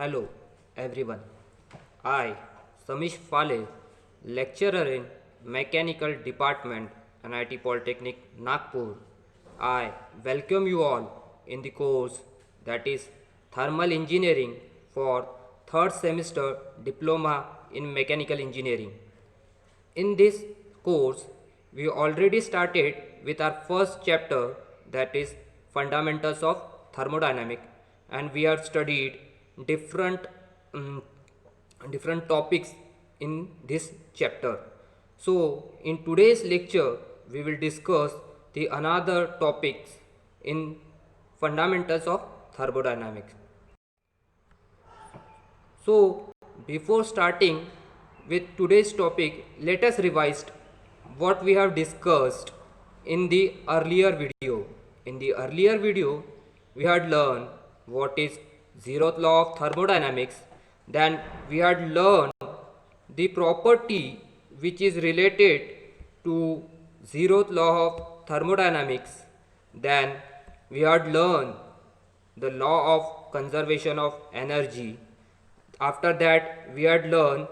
Hello, everyone. I, Samish Phale, lecturer in Mechanical Department, NIT Polytechnic, Nagpur. I welcome you all in the course that is Thermal Engineering for third semester Diploma in Mechanical Engineering. In this course, we already started with our first chapter, that is Fundamentals of Thermodynamics, and we have studied different um, different topics in this chapter. So in today's lecture we will discuss the another topics in fundamentals of thermodynamics. So, before starting with today's topic, let us revise what we have discussed in the earlier video. In the earlier video, we had learned what is zeroth law of thermodynamics. Then we had learned the property which is related to zeroth law of thermodynamics. Then we had learned the law of conservation of energy. After that, we had learned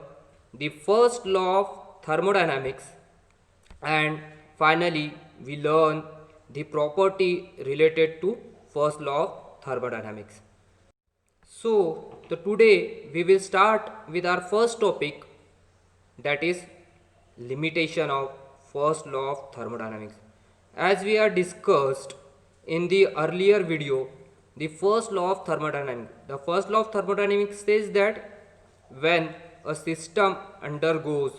the first law of thermodynamics, and finally, we learned the property related to first law of thermodynamics. So, today we will start with our first topic, that is limitation of first law of thermodynamics. As we are discussed in the earlier video, the first law of thermodynamics. The first law of thermodynamics says that when a system undergoes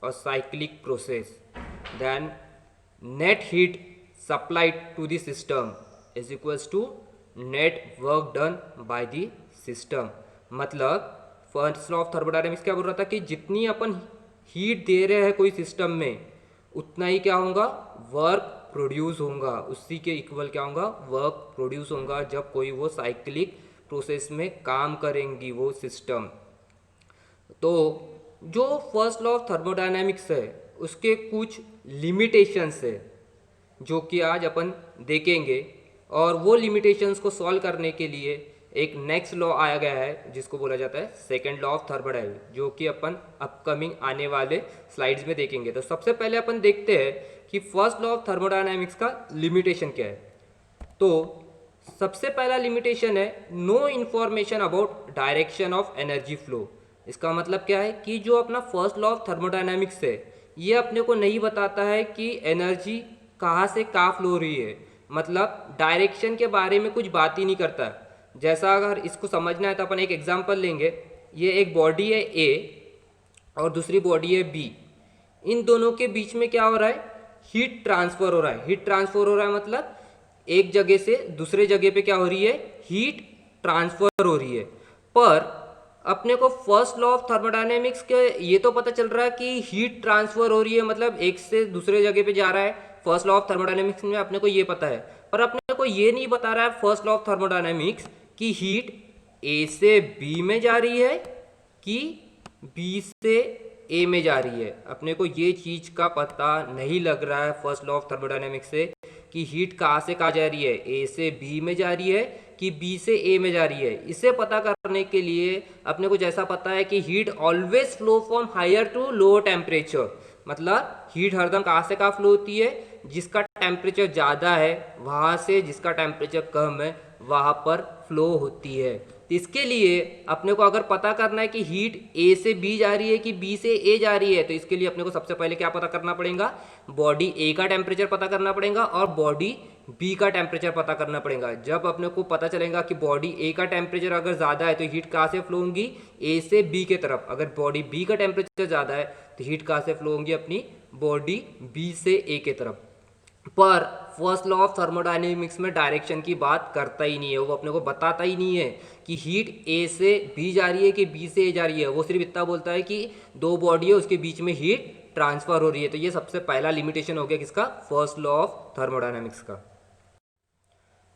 a cyclic process, then net heat supplied to the system is equals to net work done by the system. मतलब first law of thermodynamics क्या बोल रहा था कि जितनी अपन heat दे रहे हैं कोई सिस्टम में उतना ही क्या होगा, वर्क प्रोड्यूस होगा, उसी के इक्वल क्या होगा, वर्क प्रोड्यूस होगा जब कोई वो साइक्लिक प्रोसेस में काम करेंगी वो सिस्टम. तो जो फर्स्ट लॉ ऑफ थर्मोडायनेमिक्स है उसके कुछ लिमिटेशंस है जो कि आज अपन देखेंगे, और वो लिमिटेशंस को सॉल्व करने के लिए एक नेक्स्ट लॉ आया गया है जिसको बोला जाता है सेकेंड लॉ ऑफ थर्मोडायनेमिक्स, जो कि अपन अपकमिंग आने वाले स्लाइड्स में देखेंगे. तो सबसे पहले अपन देखते हैं कि फर्स्ट लॉ ऑफ थर्मोडायनेमिक्स का लिमिटेशन क्या है. तो सबसे पहला लिमिटेशन है no information about direction of energy flow. इसका मतलब क्या है कि जो अपना फर्स्ट लॉ ऑफ थर्मोडायनेमिक्स है ये अपने को नहीं बताता है कि एनर्जी कहाँ से कहाँ फ्लो हो रही है, मतलब डायरेक्शन के बारे में कुछ बात ही नहीं करता. जैसा अगर इसको समझना है तो अपन एक एग्जांपल लेंगे. ये एक बॉडी है ए और दूसरी बॉडी है बी. इन दोनों के बीच में क्या हो रहा है, हीट ट्रांसफर हो रहा है. हीट ट्रांसफर हो रहा है मतलब एक जगह से दूसरे जगह पे क्या हो रही है, हीट ट्रांसफर हो रही है. पर अपने को फर्स्ट लॉ ऑफ थर्मोडायनेमिक्स के ये तो पता चल रहा है कि हीट ट्रांसफर हो रही है, मतलब एक से दूसरे जगह पे जा रहा है. फर्स्ट लॉ ऑफ थर्मोडायनेमिक्स में अपने को ये पता है, पर अपने को ये नहीं बता रहा है फर्स्ट लॉ ऑफ थर्मोडायनेमिक्स कि हीट ए से बी में जा रही है कि बी से ए में जा रही है. अपने को ये चीज का पता नहीं लग रहा है फर्स्ट लॉ ऑफ थर्मोडायनेमिक्स से कि हीट कहाँ से कहाँ जा रही है, ए से बी में जा रही है कि बी से ए में जा रही है. इसे पता करने के लिए अपने को जैसा पता है कि heat always flow from higher to lower temperature, मतलब हीट हरदम कहाँ से कहाँ फ्लो होती है, जिसका टेम्परेचर ज़्यादा है वहाँ से जिसका टेम्परेचर कम है वहाँ पर फ्लो होती है. तो इसके लिए अपने को अगर पता करना है कि हीट ए से बी जा रही है कि बी से ए जा रही है, तो इसके लिए अपने को सबसे पहले क्या पता करना पड़ेगा, बॉडी ए का टेम्परेचर पता करना पड़ेगा और बॉडी बी का टेम्परेचर पता करना पड़ेगा. जब अपने को पता चलेगा कि बॉडी ए का टेम्परेचर अगर ज़्यादा है तो हीट कहाँ से फ्लो होंगी, ए से बी के तरफ. अगर बॉडी बी का टेम्परेचर ज़्यादा है तो हीट कहाँ से फ्लो होंगी, अपनी बॉडी बी से ए के तरफ. पर फर्स्ट लॉ ऑफ थर्मोडायनेमिक्स में डायरेक्शन की बात करता ही नहीं है, वो अपने को बताता ही नहीं है कि हीट ए से बी जा रही है कि बी से ए जा रही है. वो सिर्फ इतना बोलता है कि दो बॉडी है उसके बीच में हीट ट्रांसफर हो रही है. तो ये सबसे पहला लिमिटेशन हो गया किसका, फर्स्ट लॉ ऑफ थर्मोडायनेमिक्स का.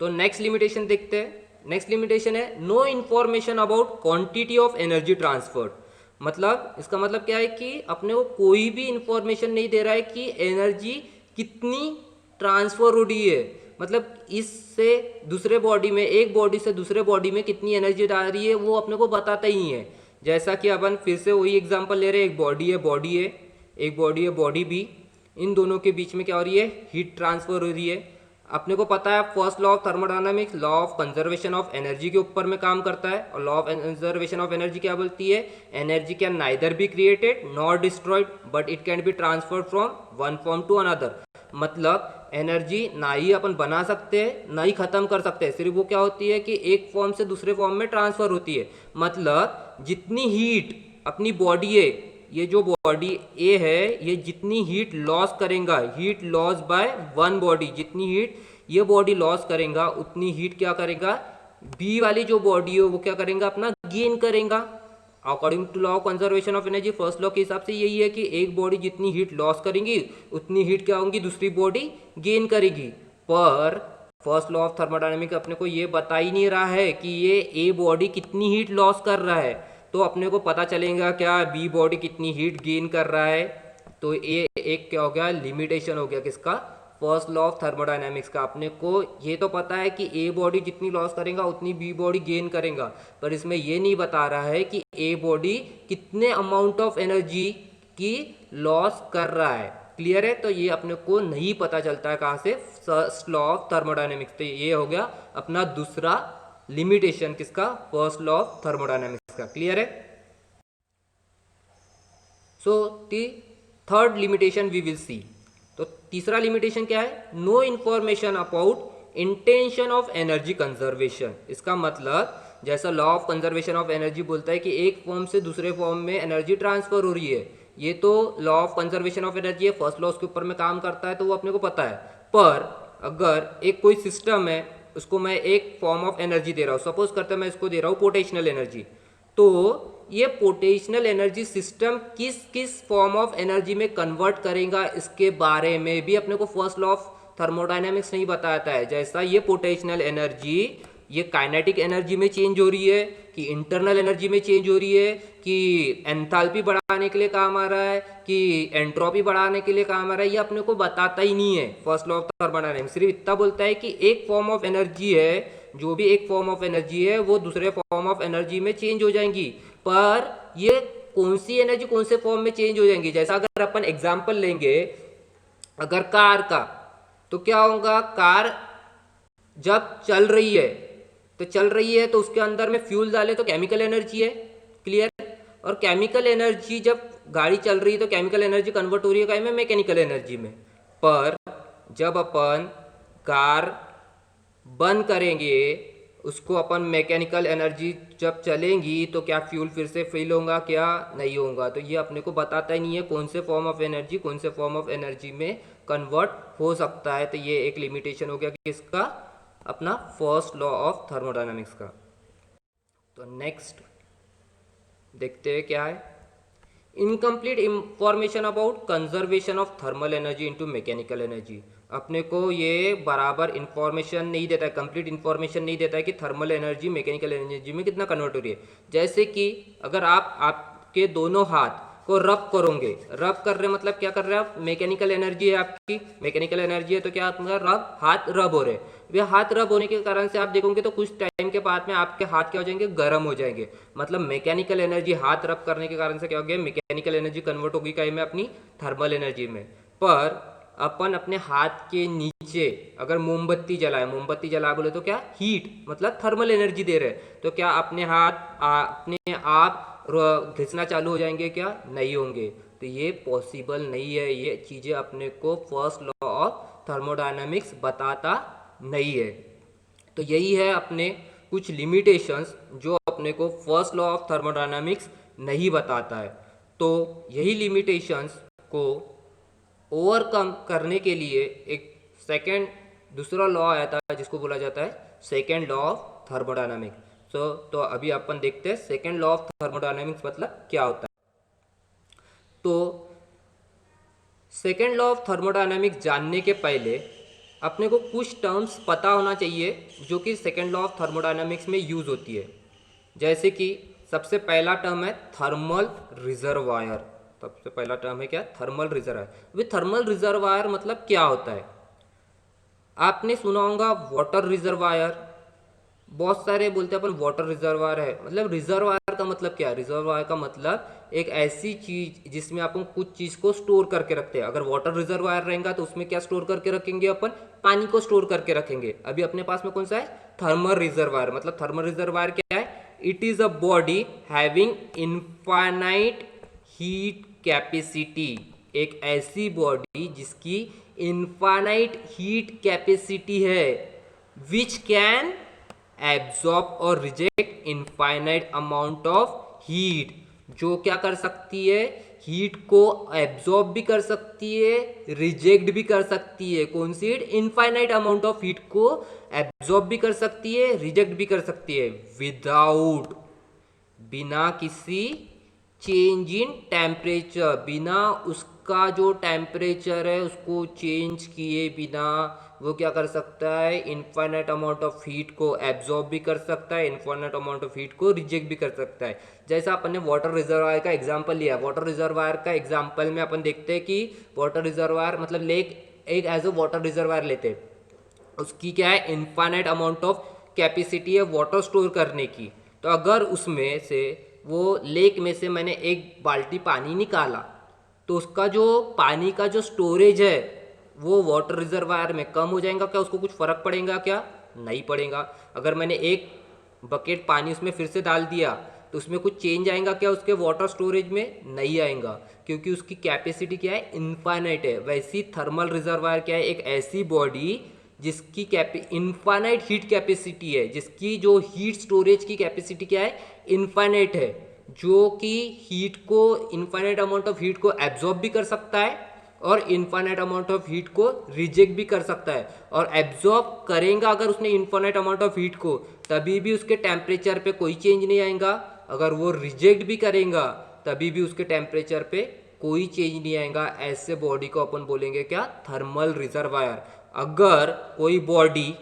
तो नेक्स्ट लिमिटेशन देखते हैं. नेक्स्ट लिमिटेशन है no information about quantity of energy transferred. मतलब इसका मतलब क्या है कि अपने को कोई भी इंफॉर्मेशन नहीं दे रहा है कि एनर्जी कितनी ट्रांसफर हो रही है. मतलब इससे दूसरे बॉडी में, एक बॉडी से दूसरे बॉडी में कितनी एनर्जी जा रही है वो अपने को बताता ही नहीं है। जैसा कि अपन फिर से वही एग्जांपल ले रहे हैं, एक बॉडी है बॉडी ए, एक बॉडी है बॉडी बी, इन दोनों के बीच में क्या हो रही है, हीट ट्रांसफर हो रही है। अपने को पता है first law of thermodynamics law of conservation of energy के ऊपर में काम करता है, और law of conservation of energy क्या बोलती है, energy can neither be created nor destroyed but it can be transferred from one form to another. मतलब एनर्जी ना ही अपन बना सकते हैं ना ही खत्म कर सकते हैं, सिर्फ वो क्या होती है कि एक फॉर्म से दूसरे फॉर्म में ट्रांसफर होती है। मतलब जितनी हीट अपनी बॉडी है, ये जो बॉडी ए है, ये जितनी हीट लॉस करेगा, heat loss by one body, जितनी हीट ये बॉडी लॉस करेगा उतनी हीट क्या करेगा बी वाली जो बॉडी है वो क्या करेगा, अपना गेन करेगा। According to law of conservation of energy, first law के हिसाब से यही है कि एक बॉडी जितनी हीट लॉस करेगी उतनी हीट क्या होगी, दूसरी बॉडी गेन करेगी। पर फर्स्ट लॉ ऑफ थर्मोडायनामिक्स अपने को ये बता ही नहीं रहा है कि ये ए बॉडी कितनी हीट लॉस कर रहा है, तो अपने को पता चलेगा क्या बी बॉडी कितनी हीट गेन कर रहा है। तो ये एक क्या हो गया, लिमिटेशन हो गया किसका, फर्स्ट लॉ ऑफ थर्मोडायनामिक्स का। अपने को ये तो पता है कि ए बॉडी जितनी लॉस करेगा उतनी बी बॉडी गेन करेगा, पर इसमें ये नहीं बता रहा है कि ए बॉडी कितने अमाउंट ऑफ एनर्जी की लॉस कर रहा है। क्लियर है, तो ये अपने को नहीं पता चलता है कहाँ से, फर्स्ट लॉ ऑफ थर्मोडायनामिक्स। तो ये हो गया अपना दूसरा लिमिटेशन किसका, फर्स्ट लॉ ऑफ थर्मोडायनामिक्स का। क्लियर है। So the third limitation we will see. तो तीसरा लिमिटेशन क्या है, no information about intention of energy conservation. इसका मतलब जैसा law of conservation of energy बोलता है कि एक फॉर्म से दूसरे फॉर्म में एनर्जी ट्रांसफर हो रही है, ये तो law of conservation of energy है, फर्स्ट लॉ उसके ऊपर में काम करता है, तो वो अपने को पता है। पर अगर एक कोई सिस्टम है, उसको मैं एक फॉर्म ऑफ एनर्जी दे रहा हूँ, सपोज करते हैं मैं इसको दे रहा हूँ पोटेंशियल एनर्जी, तो ये पोटेंशियल एनर्जी सिस्टम किस किस फॉर्म ऑफ एनर्जी में कन्वर्ट करेगा, इसके बारे में भी अपने को फर्स्ट लॉ ऑफ थर्मोडायनामिक्स नहीं बताता है। जैसा ये पोटेंशियल एनर्जी ये काइनेटिक एनर्जी में चेंज हो रही है, कि इंटरनल एनर्जी में चेंज हो रही है, कि एंथैल्पी बढ़ाने के लिए काम आ रहा है, कि एंट्रोपी बढ़ाने के लिए काम आ रहा है, ये अपने को बताता ही नहीं है फर्स्ट लॉ ऑफ थर्मोडायनामिक्स। सिर्फ इतना बोलता है कि एक फॉर्म ऑफ एनर्जी है, जो भी एक फॉर्म ऑफ एनर्जी है वो दूसरे फॉर्म ऑफ एनर्जी में चेंज हो जाएंगी, पर ये कौन सी एनर्जी कौन से फॉर्म में चेंज हो जाएंगी। जैसा अगर अपन एग्जांपल लेंगे अगर कार का, तो क्या होगा, कार जब चल रही है तो उसके अंदर में फ्यूल डाले तो केमिकल एनर्जी है। क्लियर। और केमिकल एनर्जी जब गाड़ी चल रही है तो केमिकल एनर्जी कन्वर्ट हो रही है कहीं में, मैकेनिकल एनर्जी में। पर जब अपन कार बंद करेंगे, उसको अपन मैकेनिकल एनर्जी जब चलेंगी तो क्या फ्यूल फिर से फिल होगा, क्या नहीं होगा। तो ये अपने को बताता ही नहीं है कौन से फॉर्म ऑफ एनर्जी कौन से फॉर्म ऑफ एनर्जी में कन्वर्ट हो सकता है। तो ये एक लिमिटेशन हो गया किसका, अपना फर्स्ट लॉ ऑफ थर्मोडायनामिक्स का। तो नेक्स्ट देखते हैं क्या है, incomplete information about conservation of thermal energy into mechanical energy. अपने को ये बराबर इंफॉर्मेशन नहीं देता है, कंप्लीट इंफॉर्मेशन नहीं देता है कि थर्मल एनर्जी मैकेनिकल एनर्जी में कितना कन्वर्ट हो रही है। जैसे कि अगर आपके दोनों हाथ को रब करोगे, रब कर रहे मतलब क्या कर रहे हैं आप, मैकेनिकल एनर्जी है आपकी, मैकेनिकल एनर्जी है तो क्या आपका रब, हाथ रब हो रहे हैं। वे हाथ रब होने के कारण से आप देखोगे तो कुछ टाइम के बाद में आपके हाथ क्या हो जाएंगे, गर्म हो जाएंगे। मतलब मैकेनिकल एनर्जी हाथ रब करने के कारण से क्या हो गया, मैकेनिकल एनर्जी कन्वर्ट होगी कहीं में अपनी थर्मल एनर्जी में। पर अपन अपने हाथ के नीचे अगर मोमबत्ती जलाए, मोमबत्ती जला बोले तो क्या, हीट मतलब थर्मल एनर्जी दे रहे, तो क्या अपने हाथ अपने आप घिसना चालू हो जाएंगे, क्या नहीं होंगे। तो ये पॉसिबल नहीं है, ये चीज़ें अपने को फर्स्ट लॉ ऑफ थर्मोडायनामिक्स बताता नहीं है। तो यही है अपने कुछ लिमिटेशंस जो अपने को फर्स्ट लॉ ऑफ थर्मोडायनामिक्स नहीं बताता है। तो यही लिमिटेशंस को ओवरकम करने के लिए एक सेकेंड दूसरा लॉ आया था जिसको बोला जाता है सेकेंड लॉ ऑफ थर्मोडायनामिक्स। तो अभी अपन देखते हैं सेकेंड लॉ ऑफ थर्मोडायनामिक्स मतलब क्या होता है। तो सेकेंड लॉ ऑफ थर्मोडायनामिक्स जानने के पहले अपने को कुछ टर्म्स पता होना चाहिए जो कि सेकेंड लॉ ऑफ थर्मोडायनामिक्स में यूज होती है। जैसे कि सबसे पहला टर्म है थर्मल रिजर्वायर। सबसे पहला टर्म है क्या, थर्मल रिजर्वायर। वे थर्मल रिजर्वायर मतलब क्या होता है। आपने सुना होगा वाटर रिजर्वायर, बहुत सारे बोलते हैं अपन वाटर रिजर्वायर है। मतलब रिजर्वायर का मतलब क्या है? रिजर्वायर का मतलब एक ऐसी चीज जिसमें अपन कुछ चीज को स्टोर करके रखते हैं। अगर वाटर रिजर्वायर रहेगा तो उसमें क्या स्टोर करके रखेंगे? अपन पानी को स्टोर करके रखेंगे। अभी अपने पास में कौन सा है? Thermal reservoir. मतलब थर्मल रिजर्वायर क्या है? It is a body having infinite heat capacity. एक ऐसी बॉडी जिसकी इनफाइनाइट हीट कैपेसिटी है, विच कैन एब्जॉर्ब और reject infinite amount of heat. जो क्या कर सकती है? हीट को एब्जॉर्ब भी कर सकती है, रिजेक्ट भी कर सकती है। कौन सी heat? Infinite amount of heat को एब्जॉर्ब भी कर सकती है, रिजेक्ट भी कर सकती है, विदाउट, बिना किसी चेंज इन टेम्परेचर, बिना उसका जो टेम्परेचर है उसको चेंज किए बिना वो क्या कर सकता है? इनफाइनाइट अमाउंट ऑफ हीट को एब्जॉर्ब भी कर सकता है, इनफाइनाइट अमाउंट ऑफ हीट को रिजेक्ट भी कर सकता है। जैसा अपन ने वाटर रिजर्वायर का एग्जांपल लिया, वाटर रिजर्वायर का एग्जांपल में अपन देखते हैं कि वाटर रिजर्वायर मतलब लेक एक एज अ वाटर रिजर्वायर लेते हैं, उसकी क्या है? इनफाइनाइट अमाउंट ऑफ कैपेसिटी है वाटर स्टोर करने की। तो अगर उसमें से वो लेक में से मैंने एक बाल्टी पानी निकाला तो उसका जो पानी का जो स्टोरेज है वो वाटर रिजर्वायर में कम हो जाएगा क्या? उसको कुछ फर्क पड़ेगा क्या? नहीं पड़ेगा। अगर मैंने एक बकेट पानी उसमें फिर से डाल दिया तो उसमें कुछ चेंज आएगा क्या उसके वाटर स्टोरेज में? नहीं आएगा, क्योंकि उसकी कैपेसिटी क्या है? इनफाइनाइट है। वैसी थर्मल रिजर्वायर क्या है? एक ऐसी बॉडी जिसकी इनफाइनाइट हीट कैपेसिटी है, जिसकी जो हीट स्टोरेज की कैपेसिटी क्या है? इनफाइनाइट है, जो कि हीट को, इनफाइनाइट अमाउंट ऑफ हीट को एब्जॉर्ब भी कर सकता है और इनफाइनाइट अमाउंट ऑफ हीट को रिजेक्ट भी कर सकता है। और एब्जॉर्ब करेगा अगर उसने इनफाइनाइट अमाउंट ऑफ हीट को, तभी भी उसके टेम्परेचर पे कोई चेंज नहीं आएगा। अगर वो रिजेक्ट भी करेगा तभी भी उसके टेम्परेचर पे कोई चेंज नहीं आएगा। ऐसे बॉडी को अपन बोलेंगे क्या? Thermal reservoir. अगर कोई बॉडी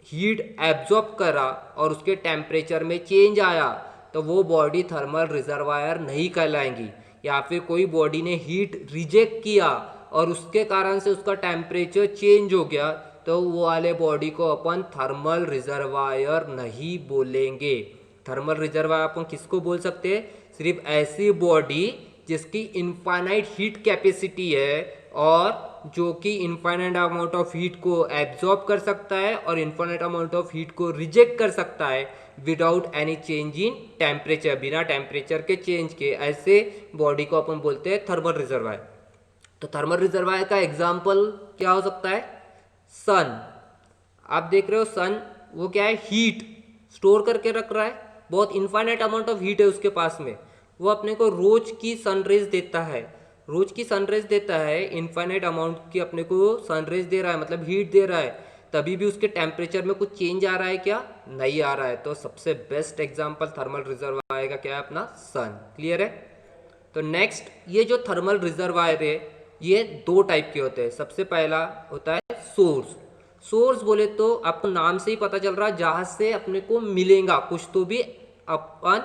हीट एब्जॉर्ब करा और उसके टेम्परेचर में चेंज आया तो वो बॉडी थर्मल रिजर्वायर नहीं कहलाएंगी। या फिर कोई बॉडी ने हीट रिजेक्ट किया और उसके कारण से उसका टेम्परेचर चेंज हो गया तो वो वाले बॉडी को अपन थर्मल रिजर्वायर नहीं बोलेंगे। थर्मल रिजर्वायर अपन किसको बोल सकते हैं? सिर्फ ऐसी बॉडी जिसकी इनफाइनाइट हीट कैपेसिटी है और जो कि इनफाइनाइट अमाउंट ऑफ हीट को एब्जॉर्ब कर सकता है और इनफाइनाइट अमाउंट ऑफ हीट को रिजेक्ट कर सकता है without any change in temperature, बिना टेम्परेचर के चेंज के। ऐसे बॉडी को अपन बोलते हैं थर्मल रिजर्वायर। तो थर्मल रिजर्वायर का एग्जाम्पल क्या हो सकता है? सन। आप देख रहे हो सन, वो क्या है? हीट स्टोर करके रख रहा है, बहुत इनफाइनाइट अमाउंट ऑफ हीट है उसके पास में। वो अपने को रोज की सनरेज देता है, रोज की सनरेज देता है, इनफाइनाइट अमाउंट की अपने को सनरेज दे रहा है, मतलब हीट दे रहा है। तभी भी उसके टेम्परेचर में कुछ चेंज आ रहा है क्या? नहीं आ रहा है। तो सबसे बेस्ट एग्जांपल थर्मल रिजर्वायर का क्या है? अपना सन। क्लियर है? तो नेक्स्ट, ये जो थर्मल रिजर्वायर है ये दो टाइप के होते हैं। सबसे पहला होता है सोर्स। सोर्स बोले तो आपको नाम से ही पता चल रहा है जहां से अपने को मिलेगा कुछ तो भी अपन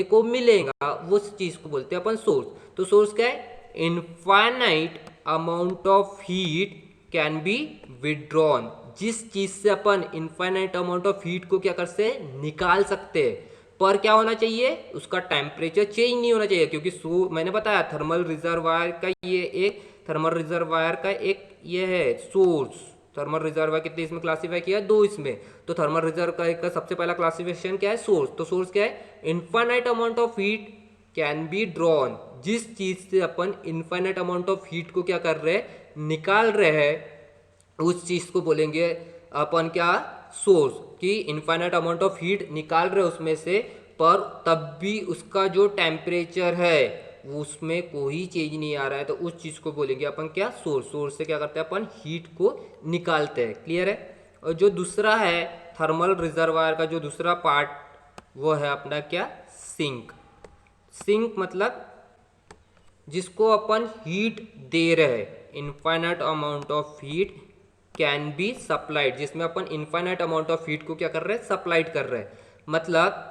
को मिलेगा, उस चीज को बोलते हैं अपन सोर्स। तो सोर्स क्या है? Infinite amount of heat can be withdrawn. जिस चीज से अपन इनफाइनाइट अमाउंट ऑफ हीट को क्या कर सकते हैं? निकाल सकते हैं। पर क्या होना चाहिए? उसका टेम्परेचर चेंज नहीं होना चाहिए, क्योंकि मैंने बताया थर्मल रिजर्वायर का ये एक, थर्मल रिजर्वायर का एक ये है सोर्स। थर्मल रिजर्वायर कितने इसमें क्लासीफाई किया है? दो इसमें। तो थर्मल रिजर्वायर का सबसे पहला क्लासिफिकेशन क्या है? सोर्स। तो सोर्स क्या है? Infinite amount of heat can be drawn. जिस चीज से अपन इनफाइनाइट अमाउंट ऑफ हीट को क्या कर रहे हैं? निकाल रहे हैं, उस चीज को बोलेंगे अपन क्या? सोर्स। कि इनफाइनाइट अमाउंट ऑफ हीट निकाल रहे उसमें से, पर तब भी उसका जो टेम्परेचर है उसमें कोई चेंज नहीं आ रहा है, तो उस चीज को बोलेंगे अपन क्या? सोर्स। सोर्स से क्या करते हैं अपन? हीट को निकालते हैं। क्लियर है? और जो दूसरा है थर्मल रिजर्वायर का जो दूसरा पार्ट वो है अपना क्या? सिंक। सिंक मतलब जिसको अपन हीट दे रहे हैं, infinite amount of heat can be supplied, जिसमें अपन इनफाइनाइट अमाउंट ऑफ हीट को क्या कर रहे हैं? सप्लाइड कर रहे हैं। मतलब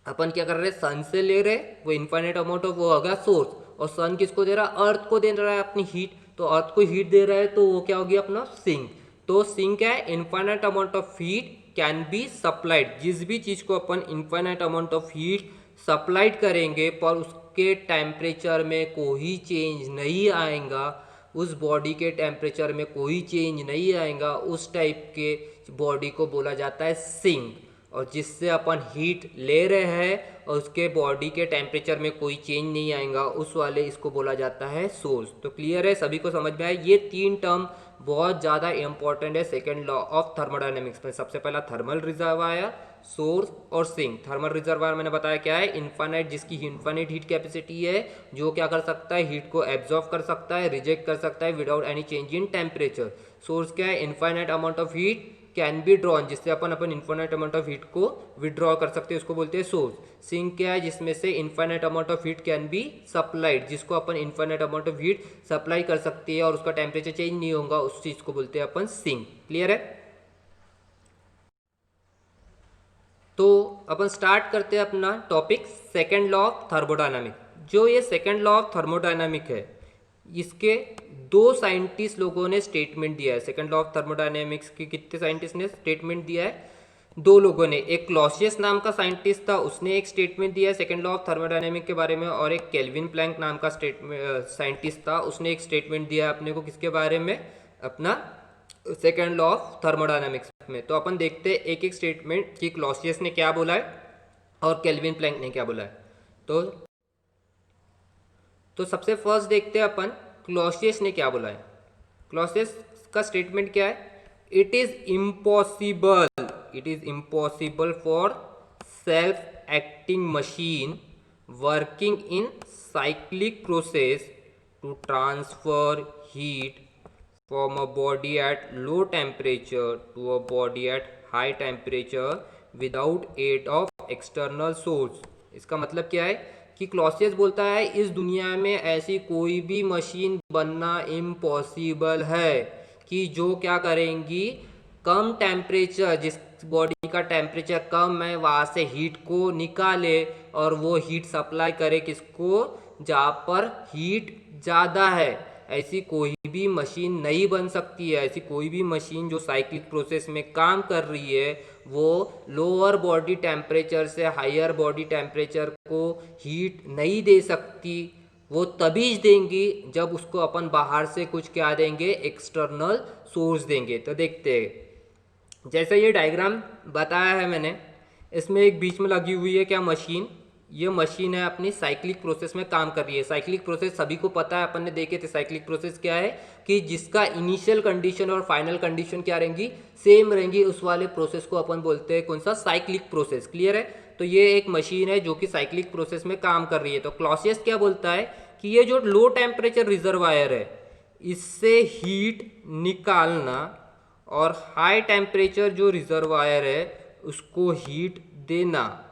अपन क्या कर रहे हैं? सन से ले रहे, वो इनफाइनाइट अमाउंट ऑफ वो होगा सोर्स, और सन किसको दे रहा है? अर्थ को दे रहा है अपनी हीट। तो अर्थ को हीट दे रहा है तो वो क्या हो गया? अपना सिंक। तो सिंक है, infinite amount of heat can be supplied, जिस भी चीज़ को अपन infinite amount of heat supplied करेंगे पर उसके टेम्परेचर में कोई चेंज नहीं आएगा, उस बॉडी के टेम्परेचर में कोई चेंज नहीं आएगा, उस टाइप के बॉडी को बोला जाता है सिंक। और जिससे अपन हीट ले रहे हैं और उसके बॉडी के टेम्परेचर में कोई चेंज नहीं आएगा, उस वाले इसको बोला जाता है सोर्स। तो क्लियर है, सभी को समझ में आया। ये तीन टर्म बहुत ज़्यादा इंपॉर्टेंट है सेकेंड लॉ ऑफ थर्मोडायनेमिक्स में। सबसे पहला थर्मल रिजर्वायर, सोर्स और सिंक। थर्मल रिजर्वायर मैंने बताया क्या है, इन्फाइनाइट, जिसकी इन्फाइनाइट हीट कैपेसिटी है, जो क्या कर सकता है, हीट को एब्जॉर्व कर सकता है, रिजेक्ट कर सकता है without any change in temperature. Source क्या है, infinite amount of heat can be drawn, जिससे अपन इन्फाइनाइट अमाउंट ऑफ हीट को विड्रॉ कर सकते हैं, उसको बोलते हैं सोर्स। सिंक क्या है, जिसमें से infinite amount of heat can be supplied, जिसको अपन infinite amount of heat supply कर सकती है और उसका टेम्परेचर चेंज नहीं होगा, उस चीज को बोलते हैं अपन सिंक। क्लियर है। तो अपन स्टार्ट करते हैं अपना topic second law of thermodynamic. जो ये सेकेंड लॉ ऑफ थर्मोडायनामिक है, इसके दो साइंटिस्ट लोगों ने स्टेटमेंट दिया है। सेकेंड लॉ ऑफ थर्मोडायनेमिक्स के कितने साइंटिस्ट ने स्टेटमेंट दिया है, दो लोगों ने। एक क्लॉसियस नाम का साइंटिस्ट था, उसने एक स्टेटमेंट दिया है सेकेंड लॉ ऑफ थर्मोडायनेमिक के बारे में, और एक केल्विन प्लैंक नाम का साइंटिस्ट था, उसने एक स्टेटमेंट दिया है अपने को किसके बारे में, अपना सेकेंड लॉ ऑफ थर्मोडायनेमिक्स में। तो अपन देखते हैं एक एक स्टेटमेंट कि क्लॉसियस ने क्या बोला है और केल्विन प्लैंक ने क्या बोला है। तो सबसे फर्स्ट देखते हैं अपन क्लॉसियस ने क्या बोला है। क्लॉसियस का स्टेटमेंट क्या है, it is impossible for self acting machine working in cyclic process to transfer heat from a body at low temperature to a body at high temperature without aid of external source। इसका मतलब क्या है कि Clausius बोलता है इस दुनिया में ऐसी कोई भी मशीन बनना इम्पॉसिबल है कि जो क्या करेंगी, कम टेम्परेचर, जिस बॉडी का टेम्परेचर कम है वहाँ से हीट को निकाले और वो हीट सप्लाई करे किसको, जहाँ पर हीट ज़्यादा है। ऐसी कोई भी मशीन नहीं बन सकती है। ऐसी कोई भी मशीन जो साइक्लिक प्रोसेस में काम कर रही है वो लोअर बॉडी टेम्परेचर से हायर बॉडी टेम्परेचर को हीट नहीं दे सकती। वो तभी देंगी जब उसको अपन बाहर से कुछ क्या देंगे, एक्सटर्नल सोर्स देंगे। तो देखते हैं, जैसे ये डायग्राम बताया है मैंने, इसमें एक बीच में लगी हुई है क्या, मशीन। ये मशीन है अपनी साइक्लिक प्रोसेस में काम कर रही है। साइक्लिक प्रोसेस सभी को पता है, अपन ने देखे थे। साइक्लिक प्रोसेस क्या है कि जिसका इनिशियल कंडीशन और फाइनल कंडीशन क्या रहेंगी, सेम रहेंगी, उस वाले प्रोसेस को अपन बोलते हैं कौन सा, साइक्लिक प्रोसेस। क्लियर है। तो ये एक मशीन है जो कि साइक्लिक प्रोसेस में काम कर रही है। तो क्लॉसियस क्या बोलता है कि ये जो लो टेम्परेचर रिजर्वायर है, इससे हीट निकालना और हाई टेम्परेचर जो रिजर्वायर है उसको हीट देना,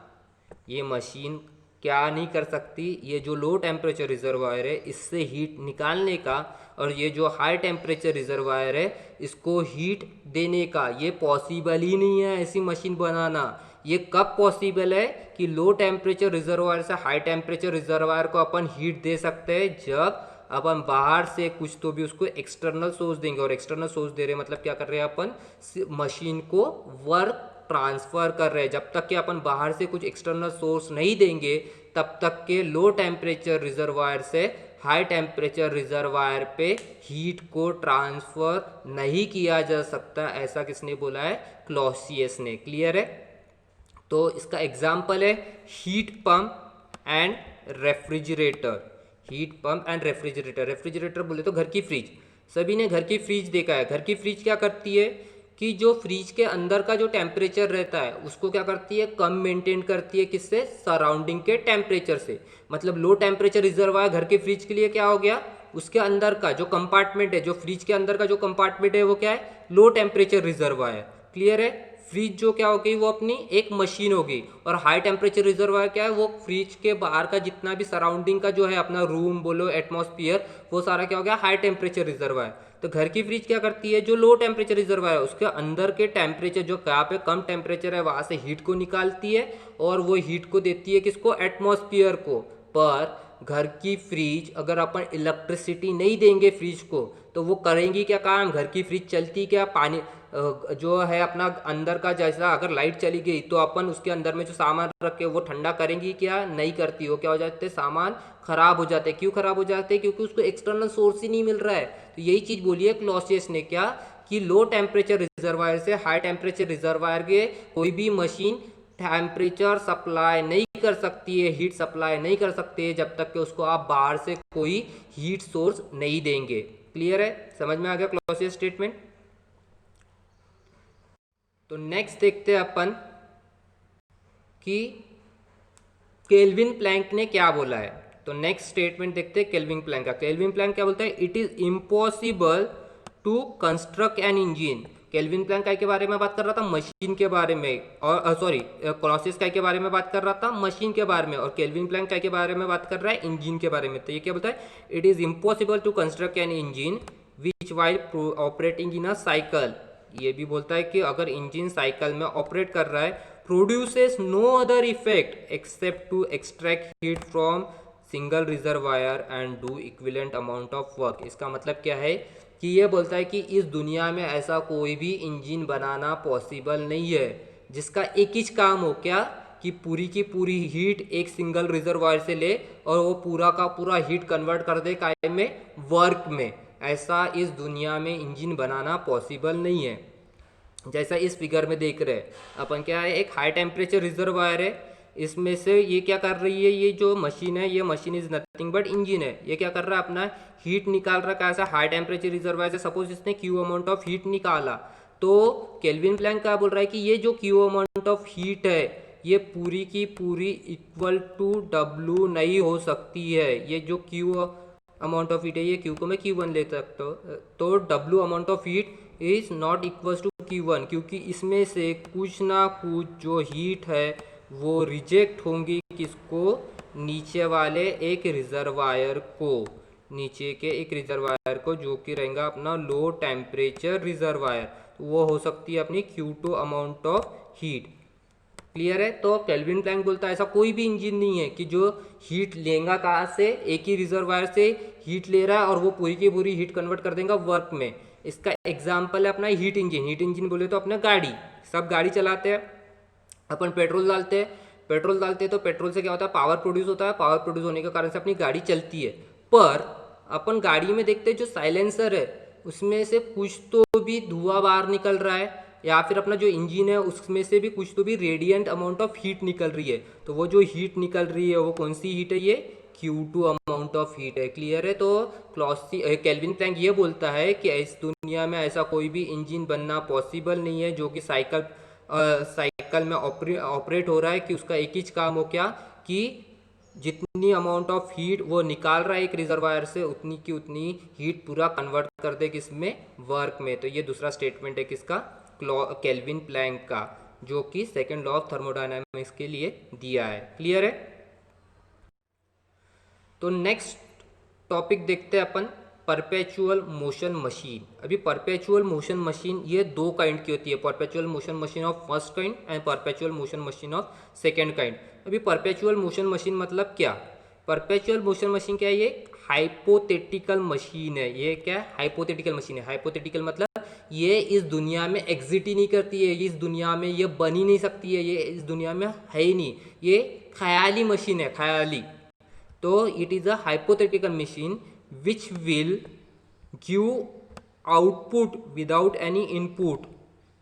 ये मशीन क्या नहीं कर सकती। ये जो लो टेम्परेचर रिजर्वायर है इससे हीट निकालने का और ये जो हाई टेम्परेचर रिजर्वायर है इसको हीट देने का, ये पॉसिबल ही नहीं है ऐसी मशीन बनाना। ये कब पॉसिबल है कि लो टेम्परेचर रिजर्वायर से हाई टेम्परेचर रिजर्वायर को अपन हीट दे सकते हैं, जब अपन बाहर से कुछ तो भी उसको एक्सटर्नल सोर्स देंगे। और एक्सटर्नल सोर्स दे रहे हैं मतलब क्या कर रहे हैं, अपन मशीन को वर्क ट्रांसफर कर रहे हैं। जब तक कि अपन बाहर से कुछ एक्सटर्नल सोर्स नहीं देंगे तब तक के लो टेम्परेचर रिजर्वायर से हाई टेम्परेचर रिजर्वायर पे हीट को ट्रांसफर नहीं किया जा सकता। ऐसा किसने बोला है, क्लॉसियस ने। क्लियर है। तो इसका एग्जाम्पल है heat pump and refrigerator. Heat pump and refrigerator, refrigerator बोले तो घर की फ्रिज। सभी ने घर की फ्रिज देखा है। घर की फ्रिज क्या करती है कि जो फ्रिज के अंदर का जो टेम्परेचर रहता है उसको क्या करती है, कम मेंटेन करती है। किससे, सराउंडिंग के टेम्परेचर से। मतलब लो टेम्परेचर रिजर्वायर घर के फ्रिज के लिए क्या हो गया, उसके अंदर का जो कंपार्टमेंट है, जो फ्रिज के अंदर का जो कंपार्टमेंट है वो क्या है, लो टेम्परेचर रिजर्वायर। क्लियर है। फ्रिज जो क्या हो गई, वो अपनी एक मशीन हो गई। और हाई टेम्परेचर रिजर्वायर क्या है, वो फ्रिज के बाहर का जितना भी सराउंडिंग का जो है अपना रूम बोलो, एटमॉस्फेयर, वो सारा क्या हो गया, हाई टेम्परेचर रिजर्वायर। तो घर की फ्रिज क्या करती है, जो लो टेम्परेचर रिजर्वायर है उसके अंदर के टेम्परेचर जो कहाँ पे कम टेम्परेचर है वहाँ से हीट को निकालती है और वो हीट को देती है किसको, एटमॉस्फेयर को। पर घर की फ्रिज, अगर अपन इलेक्ट्रिसिटी नहीं देंगे फ्रिज को तो वो करेंगी क्या काम? घर की फ्रिज चलती क्या? पानी जो है अपना अंदर का, जैसा अगर लाइट चली गई तो अपन उसके अंदर में जो सामान रखे वो ठंडा करेंगी क्या? नहीं करती हो। क्या हो जाते हैं? सामान खराब हो जाते हैं। क्यों खराब हो जाते हैं? क्योंकि उसको एक्सटर्नल सोर्स ही नहीं मिल रहा है। तो यही चीज बोली है क्लॉसियस ने, क्या कि लो टेम्परेचर रिजर्वायर से हाई टेम्परेचर रिजर्वायर के कोई भी मशीन टेम्परेचर सप्लाई नहीं कर सकती है, हीट सप्लाई नहीं कर सकती है जब तक कि उसको आप बाहर से कोई हीट सोर्स नहीं देंगे। क्लियर है? समझ में आ गया क्लॉसियस स्टेटमेंट? तो नेक्स्ट देखते हैं अपन कि केल्विन प्लैंक ने क्या बोला है। तो नेक्स्ट स्टेटमेंट देखते हैं केल्विन प्लैंक का। केल्विन प्लैंक क्या बोलता है? It is impossible to construct an engine. Kelvin Planck काय के बारे में बात कर रहा था? मशीन के बारे में। और सॉरी, क्लॉसियस काय के बारे में बात कर रहा था? मशीन के बारे में। और केल्विन प्लैंक काय के बारे में बात कर रहा है? इंजन के बारे में। तो ये क्या बोलता है? It is impossible to construct an engine which while operating in a cycle. ये भी बोलता है कि अगर इंजन साइकिल में ऑपरेट कर रहा है, produces no other effect except to extract heat from single reservoir and do equivalent amount of work. इसका मतलब क्या है कि ये बोलता है कि इस दुनिया में ऐसा कोई भी इंजन बनाना पॉसिबल नहीं है जिसका एक ही काम हो, क्या कि पूरी की पूरी हीट एक सिंगल रिजर्वायर से ले और वो पूरा का पूरा हीट कन्वर्ट कर दे काय में? वर्क में। ऐसा इस दुनिया में इंजन बनाना पॉसिबल नहीं है। जैसा इस फिगर में देख रहे हैं अपन, क्या है? एक हाई टेम्परेचर रिजर्वायर है। इसमें से ये क्या कर रही है? ये जो मशीन है, ये machine is nothing but engine है। ये क्या कर रहा है? अपना हीट निकाल रहा है। कैसा? हाई टेम्परेचर रिजर्वायर से सपोज इसने क्यू अमाउंट ऑफ हीट निकाला, तो केल्विन प्लैंक क्या बोल रहा है कि ये जो क्यू अमाउंट ऑफ हीट है ये पूरी की पूरी इक्वल टू डब्ल्यू नहीं हो सकती है। ये जो क्यू अमाउंट ऑफ हीट है, ये क्यू को मैं Q1 ले सकता हूँ, तो W amount of heat is not equal to Q1, क्योंकि इसमें से कुछ ना कुछ जो हीट है वो रिजेक्ट होंगी किसको? नीचे वाले एक रिजर्वायर को, नीचे के एक रिजर्वायर को, जो कि रहेगा अपना लो टेम्परेचर रिजर्वायर। तो वो हो सकती है अपनी Q2 amount of heat. Clear है? तो केल्विन प्लैंक बोलता है ऐसा कोई भी इंजन नहीं है कि जो हीट लेगा कहाँ से? एक ही रिजर्वायर से हीट ले रहा है और वो पूरी की पूरी हीट कन्वर्ट कर देगा वर्क में। इसका एग्जाम्पल है अपना हीट इंजन। हीट इंजन बोले तो अपने गाड़ी, सब गाड़ी चलाते हैं अपन, पेट्रोल डालते हैं। पेट्रोल डालते हैं तो पेट्रोल से क्या होता है? पावर प्रोड्यूस होता है। पावर प्रोड्यूस होने के कारण से अपनी गाड़ी चलती है। पर अपन गाड़ी में देखते हैं जो साइलेंसर है उसमें से कुछ तो भी धुआं बाहर निकल रहा है, या फिर अपना जो इंजन है उसमें से भी कुछ तो भी रेडिएंट अमाउंट ऑफ हीट निकल रही है। तो वो जो हीट निकल रही है वो कौन सी हीट है? ये Q2 अमाउंट ऑफ हीट है। क्लियर है? तो केल्विन प्लैंक ये बोलता है कि इस दुनिया में ऐसा कोई भी इंजन बनना पॉसिबल नहीं है जो कि साइकिल में ऑपरेट हो रहा है, कि उसका एक ही काम हो, क्या कि जितनी अमाउंट ऑफ हीट वो निकाल रहा है एक रिजर्वायर से, उतनी की उतनी हीट पूरा कन्वर्ट कर दे किसमें? वर्क में। तो ये दूसरा स्टेटमेंट है किसका? केल्विन प्लैंक का, जो कि सेकंड लॉ ऑफ थर्मोडायनामिक्स के लिए दिया है। क्लियर है? तो नेक्स्ट टॉपिक देखते हैं अपन, परपेचुअल मोशन मशीन। अभी परपेचुअल मोशन मशीन ये दो काइंड की होती है, perpetual motion machine of first kind and perpetual motion machine of second kind. अभी परपेचुअल मोशन मशीन मतलब क्या? परपेचुअल मोशन मशीन क्या है? ये हाइपोथेटिकल मशीन है। ये क्या है? हाइपोथेटिकल मशीन है। हाइपोथेटिकल मतलब ये इस दुनिया में एग्जिट ही नहीं करती है, इस दुनिया में ये बन ही नहीं सकती है, ये इस दुनिया में है ही नहीं, ये ख्याली मशीन है, ख्याली। तो it is a hypothetical machine which will give output without any input.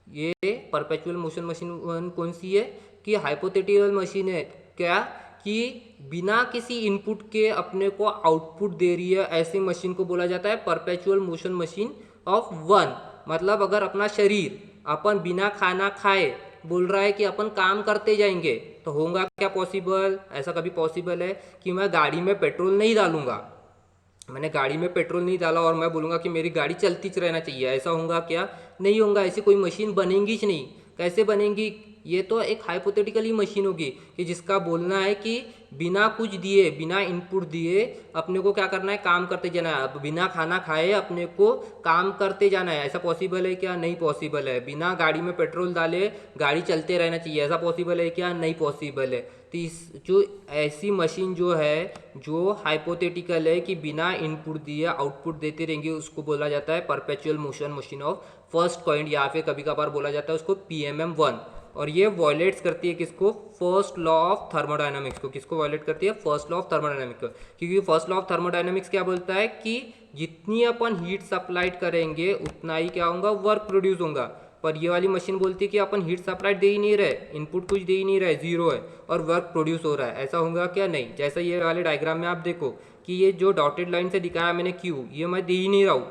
ये परपेचुअल मोशन मशीन कौन सी है? कि हाइपोथेटिकल मशीन है, क्या कि बिना किसी इनपुट के अपने को आउटपुट दे रही है, ऐसी मशीन को बोला जाता है perpetual motion machine of one. मतलब अगर अपना शरीर अपन बिना खाना खाए बोल रहा है कि अपन काम करते जाएंगे, तो होगा क्या पॉसिबल? ऐसा कभी पॉसिबल है कि मैं गाड़ी में पेट्रोल नहीं डालूंगा, मैंने गाड़ी में पेट्रोल नहीं डाला और मैं बोलूँगा कि मेरी गाड़ी चलती रहना चाहिए, ऐसा होगा क्या? नहीं होगा। ऐसी कोई मशीन बनेगी ही नहीं। कैसे बनेगी? ये तो एक हाइपोथेटिकली मशीन होगी कि जिसका बोलना है कि बिना कुछ दिए, बिना इनपुट दिए अपने को क्या करना है, काम करते जाना है। अब बिना खाना खाए अपने को काम करते जाना है, ऐसा पॉसिबल है क्या? नहीं पॉसिबल है। बिना गाड़ी में पेट्रोल डाले गाड़ी चलते रहना चाहिए, ऐसा पॉसिबल है क्या? नहीं पॉसिबल है। तो इस जो ऐसी मशीन जो है, जो हाइपोथेटिकल है कि बिना इनपुट दिए आउटपुट देती रहेंगी, उसको बोला जाता है perpetual motion machine of first kind, या फिर कभी कभार बोला जाता है उसको PMM1। और ये वॉयलेट्स करती है किसको? फर्स्ट लॉ ऑफ थर्मोडायनामिक्स को। किसको वॉयलेट करती है? फर्स्ट लॉ ऑफ थर्मोडायनामिक्स को। क्योंकि फर्स्ट लॉ ऑफ थर्मोडायनामिक्स क्या बोलता है कि जितनी अपन हीट सप्लाइड करेंगे उतना ही क्या होगा? वर्क प्रोड्यूस होगा। पर ये वाली मशीन बोलती है कि अपन हीट सप्लाई दे ही नहीं रहे, इनपुट कुछ दे ही नहीं रहे, जीरो है और वर्क प्रोड्यूस हो रहा है। ऐसा होगा क्या? नहीं। जैसा ये वाले डायग्राम में आप देखो कि ये जो डॉटेड लाइन से दिखाया मैंने Q, ये मैं दे ही नहीं रहा हूँ,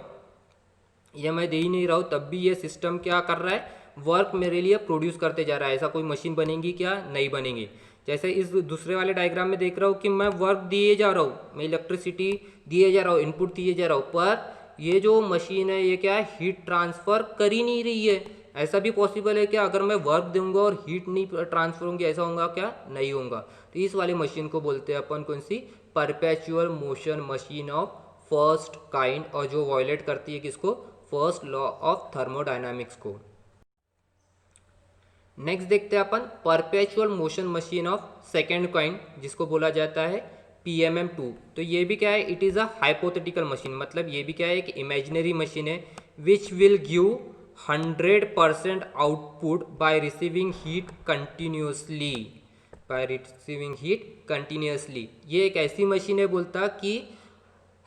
ये मैं दे ही नहीं रहा हूँ, तब भी ये सिस्टम क्या कर रहा है? वर्क मेरे लिए प्रोड्यूस करते जा रहा है। ऐसा कोई मशीन बनेगी क्या? नहीं बनेगी। जैसे इस दूसरे वाले डायग्राम में देख रहा हूँ कि मैं वर्क दिए जा रहा हूँ, मैं इलेक्ट्रिसिटी दिए जा रहा हूँ, इनपुट दिए जा रहा हूँ, पर ये जो मशीन है ये क्या है? हीट ट्रांसफर कर ही नहीं रही है। ऐसा भी पॉसिबल है क्या? अगर मैं वर्क दूंगा और हीट नहीं ट्रांसफर होंगी, ऐसा होगा क्या? नहीं होगा। तो इस वाली मशीन को बोलते हैं अपन कौन सी? Perpetual motion machine of first kind, और जो वॉयलेट करती है किसको? फर्स्ट लॉ ऑफ थर्मोडायनामिक्स को। नेक्स्ट देखते हैं अपन perpetual motion machine of second kind, जिसको बोला जाता है PMM2। तो ये भी क्या है? It is a hypothetical machine, मतलब ये भी क्या है? एक इमेजिनरी मशीन है which will give 100% output by receiving heat continuously, by receiving heat continuously. ये एक ऐसी मशीन है बोलता कि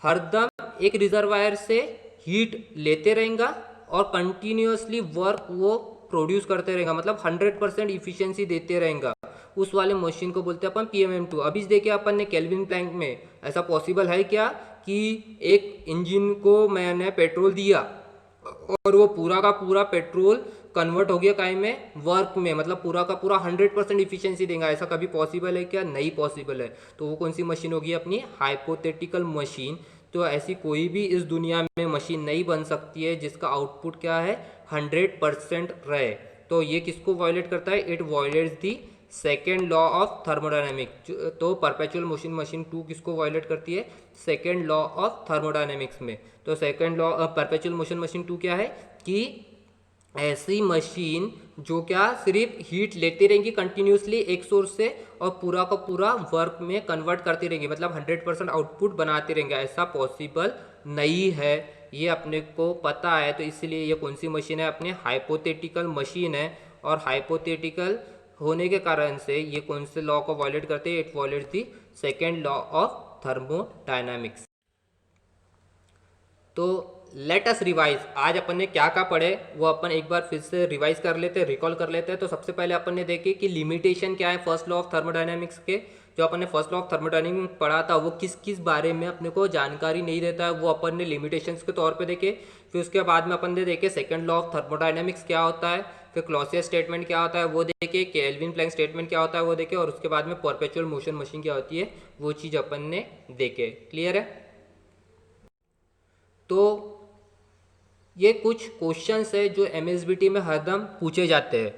हरदम एक रिजर्वायर से हीट लेते रहेगा और कंटिन्यूसली वर्क वो प्रोड्यूस करते रहेगा, मतलब 100% इफिशियंसी देते रहेगा। उस वाले मशीन को बोलते हैं अपन PMM2। अभी देखिए अपन ने केल्विन प्लैंक में, ऐसा पॉसिबल है क्या कि एक इंजन को मैंने पेट्रोल दिया और वो पूरा का पूरा पेट्रोल कन्वर्ट हो गया काय में? वर्क में, मतलब पूरा का पूरा 100% इफिशियंसी देगा। ऐसा कभी पॉसिबल है क्या? नहीं पॉसिबल है। तो वो कौन सी मशीन होगी? अपनी हाइपोथेटिकल मशीन। तो ऐसी कोई भी इस दुनिया में मशीन नहीं बन सकती है जिसका आउटपुट क्या है? 100% रहे। तो ये किसको वायलेट करता है? It violets the second law of thermodynamics. तो परपेचुअल मोशन मशीन 2 किसको वायलेट करती है? सेकेंड लॉ ऑफ थर्मोडायनेमिक्स में। तो second law perpetual motion machine 2 क्या है? कि ऐसी मशीन जो क्या सिर्फ हीट लेती रहेंगी कंटिन्यूसली एक सोर्स से और पूरा का पूरा वर्क में कन्वर्ट करती रहेंगी, मतलब 100% आउटपुट बनाते रहेंगे। ऐसा पॉसिबल नहीं है, ये अपने को पता है। तो इसलिए ये कौन सी मशीन है? अपने हाइपोथेटिकल मशीन है। और हाइपोथेटिकल होने के कारण से ये कौन से लॉ को वायलेट करते हैं? It violets the second law of thermodynamics. तो लेट अस रिवाइज। आज अपन ने क्या क्या पढ़े वो अपन एक बार फिर से रिवाइज कर लेते हैं, रिकॉल कर लेते हैं। तो सबसे पहले अपन ने देखे कि लिमिटेशन क्या है फर्स्ट लॉ ऑफ थर्मोडायनामिक्स के। जो अपन ने फर्स्ट लॉ ऑफ थर्मोडायनामिक्स पढ़ा था वो किस किस बारे में अपने को जानकारी नहीं रहता है, वो अपन ने लिमिटेशंस के तौर पे देखे। फिर उसके बाद में अपन ने देखे सेकंड लॉ ऑफ थर्मोडायनामिक्स क्या होता है, फिर क्लॉसियस स्टेटमेंट क्या होता है वो देखे, केल्विन प्लैंक स्टेटमेंट क्या होता है वो देखे, और उसके बाद में परपेचुअल मोशन मशीन क्या होती है वो चीज़ अपन ने देखे। क्लियर है? तो ये कुछ क्वेश्चंस है जो MSBT में हरदम पूछे जाते हैं,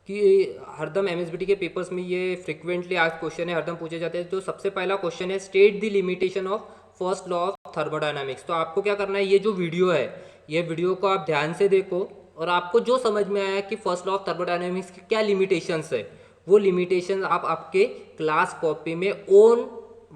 कि हरदम MSBT के पेपर्स में ये फ्रिक्वेंटली आज क्वेश्चन है, हरदम पूछे जाते हैं। तो सबसे पहला क्वेश्चन है state the limitation of first law of thermodynamics. तो आपको क्या करना है, ये जो वीडियो है ये वीडियो को आप ध्यान से देखो और आपको जो समझ में आया कि फर्स्ट लॉ ऑफ थर्मोडायनामिक्स की क्या लिमिटेशंस है, वो लिमिटेशन आप आपके क्लास कॉपी में ओन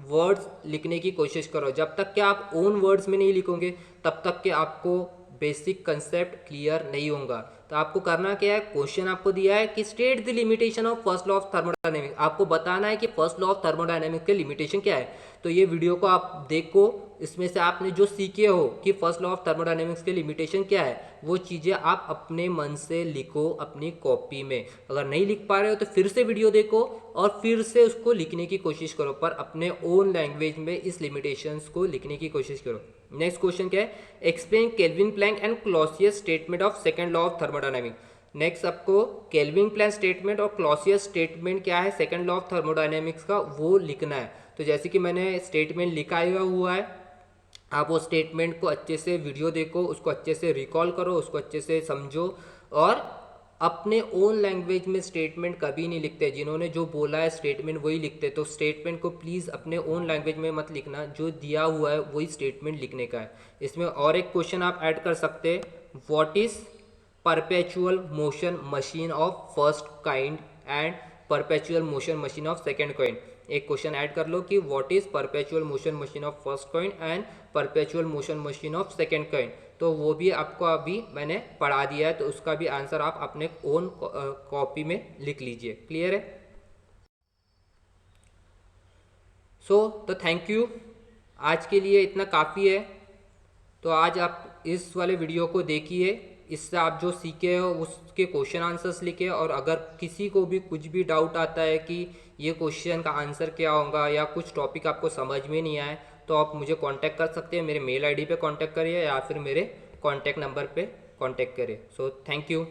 वर्ड्स लिखने की कोशिश करो। जब तक कि आप ओन वर्ड्स में नहीं लिखोगे तब तक कि आपको बेसिक कंसेप्ट क्लियर नहीं होगा। तो आपको करना क्या है, क्वेश्चन आपको दिया है कि state the limitation of first law of thermodynamics. आपको बताना है कि फर्स्ट लॉ ऑफ थर्मोडायनेमिक्स के लिमिटेशन क्या है। तो ये वीडियो को आप देखो, इसमें से आपने जो सीखे हो कि फर्स्ट लॉ ऑफ थर्मोडायनेमिक्स के लिमिटेशन क्या है वो चीज़ें आप अपने मन से लिखो अपनी कॉपी में। अगर नहीं लिख पा रहे हो तो फिर से वीडियो देखो और फिर से उसको लिखने की कोशिश करो, पर अपने ओन लैंग्वेज में इस लिमिटेशंस को लिखने की कोशिश करो। नेक्स्ट क्वेश्चन क्या है, explain Kelvin Planck and Clausius statement of second law of thermodynamics. नेक्स्ट आपको केल्विन प्लैंक स्टेटमेंट और क्लॉसियस स्टेटमेंट क्या है सेकंड लॉ ऑफ थर्मोडायनेमिक्स का वो लिखना है। तो जैसे कि मैंने स्टेटमेंट लिखा हुआ है, आप वो स्टेटमेंट को अच्छे से वीडियो देखो, उसको अच्छे से रिकॉल करो, उसको अच्छे से समझो और अपने ओन लैंग्वेज में स्टेटमेंट कभी नहीं लिखते, जिन्होंने जो बोला है स्टेटमेंट वही लिखते। तो स्टेटमेंट को प्लीज़ अपने ओन लैंग्वेज में मत लिखना, जो दिया हुआ है वही स्टेटमेंट लिखने का है। इसमें और एक क्वेश्चन आप ऐड कर सकते हैं, what is perpetual motion machine of first kind and perpetual motion machine of second kind. एक क्वेश्चन ऐड कर लो कि what is perpetual motion machine of first kind and perpetual motion machine of second kind. तो वो भी आपको अभी मैंने पढ़ा दिया है, तो उसका भी आंसर आप अपने ओन कॉपी में लिख लीजिए। क्लियर है? तो थैंक यू, आज के लिए इतना काफ़ी है। तो आज आप इस वाले वीडियो को देखिए, इससे आप जो सीखे हो उसके क्वेश्चन आंसर्स लिखे, और अगर किसी को भी कुछ भी डाउट आता है कि ये क्वेश्चन का आंसर क्या होगा या कुछ टॉपिक आपको समझ में नहीं आए, तो आप मुझे कांटेक्ट कर सकते हैं। मेरे मेल आईडी पे कांटेक्ट करिए या फिर मेरे कांटेक्ट नंबर पे कांटेक्ट करिए। So thank you.